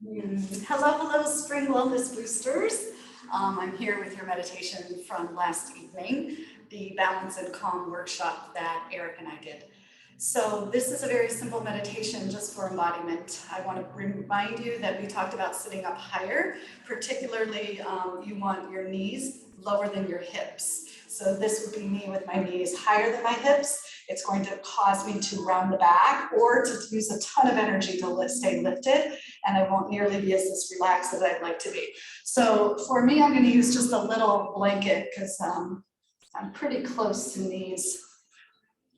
Hello, Spring Wellness Boosters. I'm here with your meditation from last evening, the Balance and Calm workshop that Eric and I did. So this is a very simple meditation just for embodiment. I want to remind you that we talked about sitting up higher, particularly you want your knees lower than your hips. So this would be me with my knees higher than my hips. It's going to cause me to round the back or to use a ton of energy to stay lifted, and I won't nearly be as relaxed as I'd like to be. So for me, I'm going to use just a little blanket because I'm pretty close to knees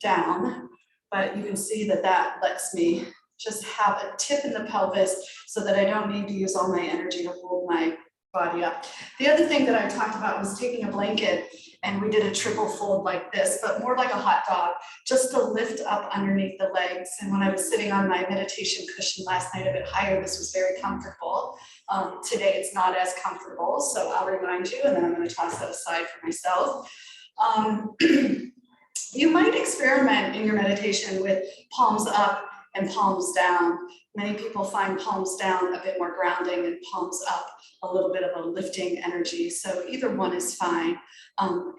down, but you can see that that lets me just have a tip in the pelvis so that I don't need to use all my energy to hold my body up. The other thing that I talked about was taking a blanket, and we did a triple fold like this, but more like a hot dog, just to lift up underneath the legs. And when I was sitting on my meditation cushion last night a bit higher, this was very comfortable. Today it's not as comfortable, so I'll remind you, and then I'm going to toss that aside for myself. You might experiment in your meditation with palms up and palms down. Many people find palms down a bit more grounding and palms up a little bit of a lifting energy. So either one is fine.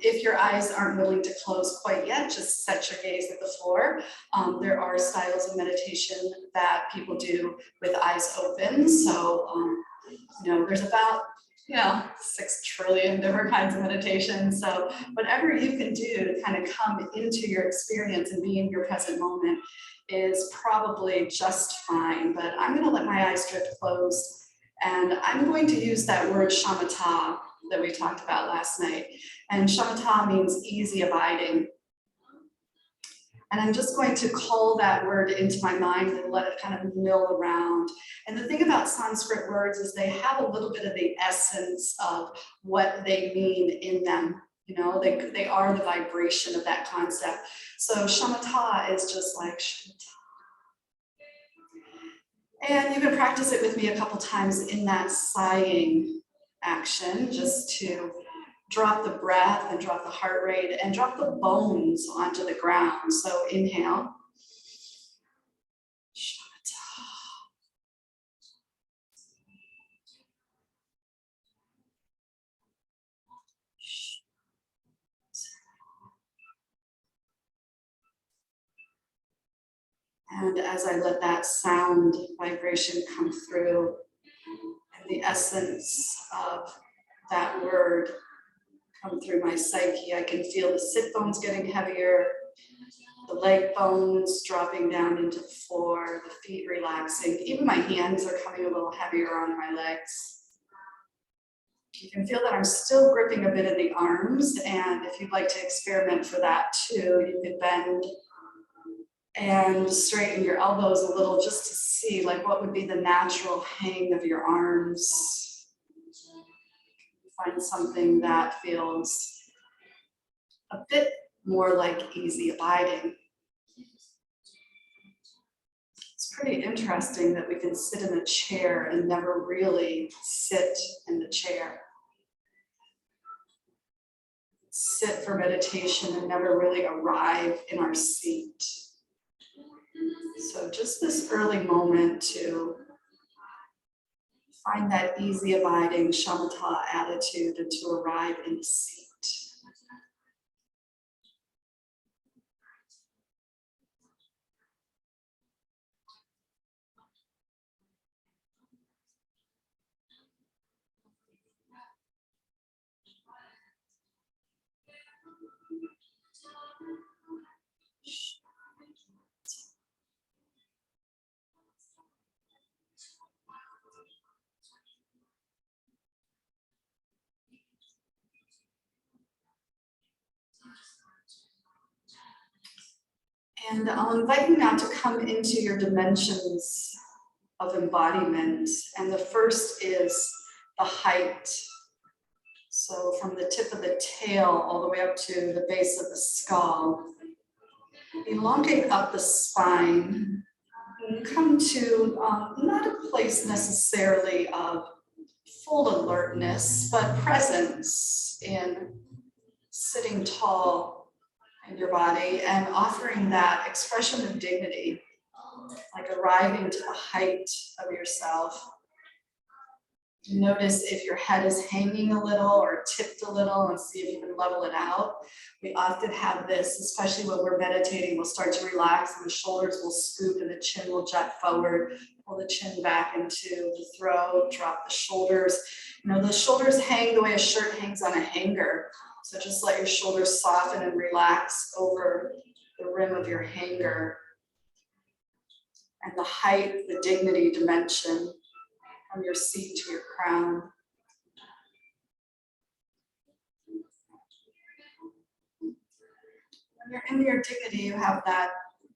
If your eyes aren't willing to close quite yet, just set your gaze at the floor. There are styles of meditation that people do with eyes open. So, there's about 6 trillion different kinds of meditation. So whatever you can do to kind of come into your experience and be in your present moment is probably just fine. But I'm going to let my eyes drift closed, and I'm going to use that word shamatha that we talked about last night. And shamatha means easy abiding. And I'm just going to call that word into my mind and let it kind of mill around. And the thing about Sanskrit words is they have a little bit of the essence of what they mean in them. They are the vibration of that concept. So shamatha is just like shamatha. And you can practice it with me a couple times in that sighing action, just to drop the breath and drop the heart rate and drop the bones onto the ground. So inhale. And as I let that sound vibration come through, and the essence of that word come through my psyche, I can feel the sit bones getting heavier, the leg bones dropping down into the floor, the feet relaxing. Even my hands are coming a little heavier on my legs. You can feel that I'm still gripping a bit in the arms, and if you'd like to experiment for that too, you could bend and straighten your elbows a little just to see what would be the natural hang of your arms. Find something that feels a bit more like easy abiding. It's pretty interesting that we can sit in a chair and never really sit in the chair. Sit for meditation and never really arrive in our seat. So just this early moment to find that easy abiding shamatha attitude and to arrive in the seat. And I'll invite you now to come into your dimensions of embodiment. And the first is the height. So from the tip of the tail all the way up to the base of the skull. Elongate up the spine and come to not a place necessarily of full alertness, but presence in sitting tall in your body and offering that expression of dignity, like arriving to the height of yourself. Notice if your head is hanging a little or tipped a little, and see if you can level it out. We often have this, especially when we're meditating, we'll start to relax and the shoulders will scoop and the chin will jet forward. Pull the chin back into the throat, drop the shoulders. You know, the shoulders hang the way a shirt hangs on a hanger. So just let your shoulders soften and relax over the rim of your hanger. And the height, the dignity dimension from your seat to your crown. When you're in your dignity, you have that,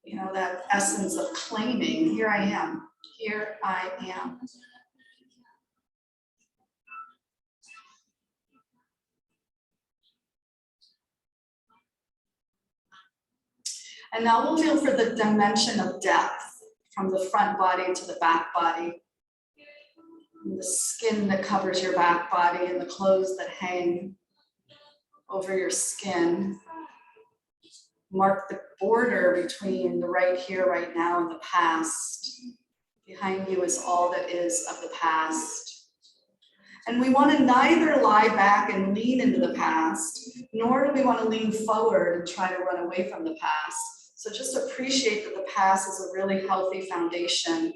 you know, that essence of claiming, here I am, here I am. And now we'll feel for the dimension of depth from the front body to the back body. And the skin that covers your back body and the clothes that hang over your skin. Mark the border between the right here, right now, and the past. Behind you is all that is of the past. And we want to neither lie back and lean into the past, nor do we want to lean forward and try to run away from the past. So just appreciate that the past is a really healthy foundation,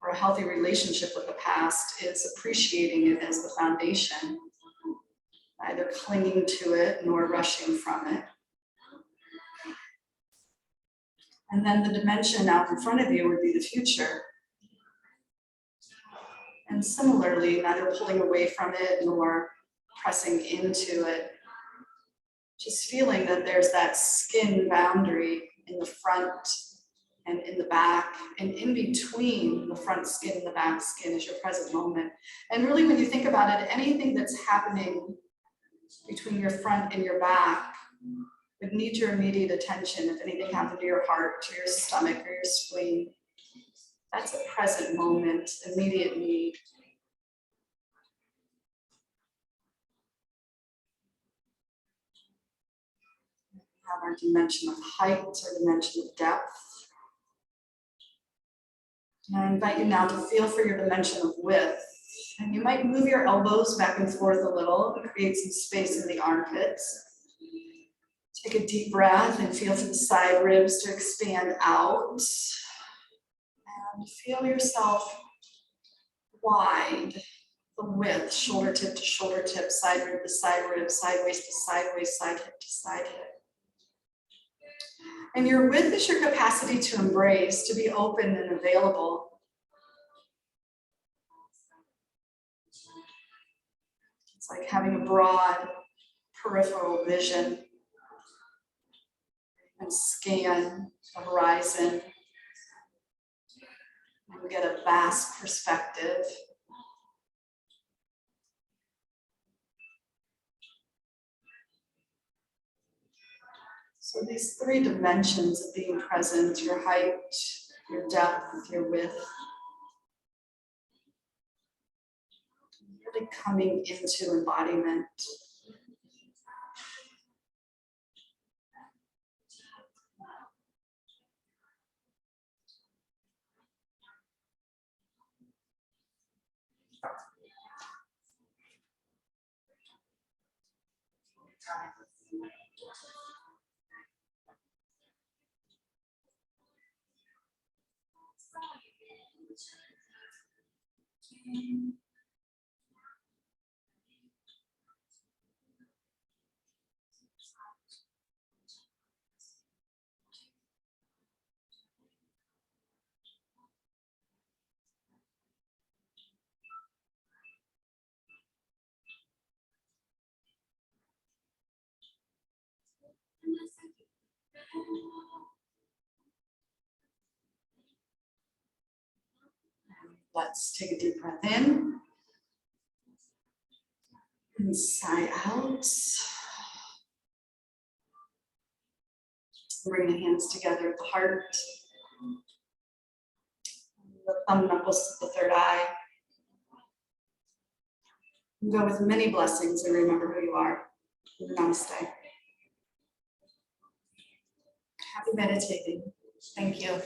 or a healthy relationship with the past is appreciating it as the foundation, neither clinging to it nor rushing from it. And then the dimension out in front of you would be the future. And similarly, neither pulling away from it nor pressing into it. Just feeling that there's that skin boundary in the front and in the back, and in between the front skin and the back skin is your present moment. And really, when you think about it, anything that's happening between your front and your back would need your immediate attention. If anything happened to your heart, to your stomach, or your spleen, that's a present moment, immediate need. We have our dimension of height, our dimension of depth. And I invite you now to feel for your dimension of width. And you might move your elbows back and forth a little and create some space in the armpits. Take a deep breath and feel for the side ribs to expand out. And feel yourself wide, the width, shoulder tip to shoulder tip, side rib to side rib, side waist to side waist, side hip to side hip. And your width is your capacity to embrace, to be open and available. It's like having a broad peripheral vision and scan the horizon and get a vast perspective. So these three dimensions of being present, your height, your depth, your width, really coming into embodiment. Let's take a deep breath in and sigh out. Bring the hands together at the heart. The thumb knuckles to the third eye. And go with many blessings and remember who you are. Namaste. Happy meditating. Thank you.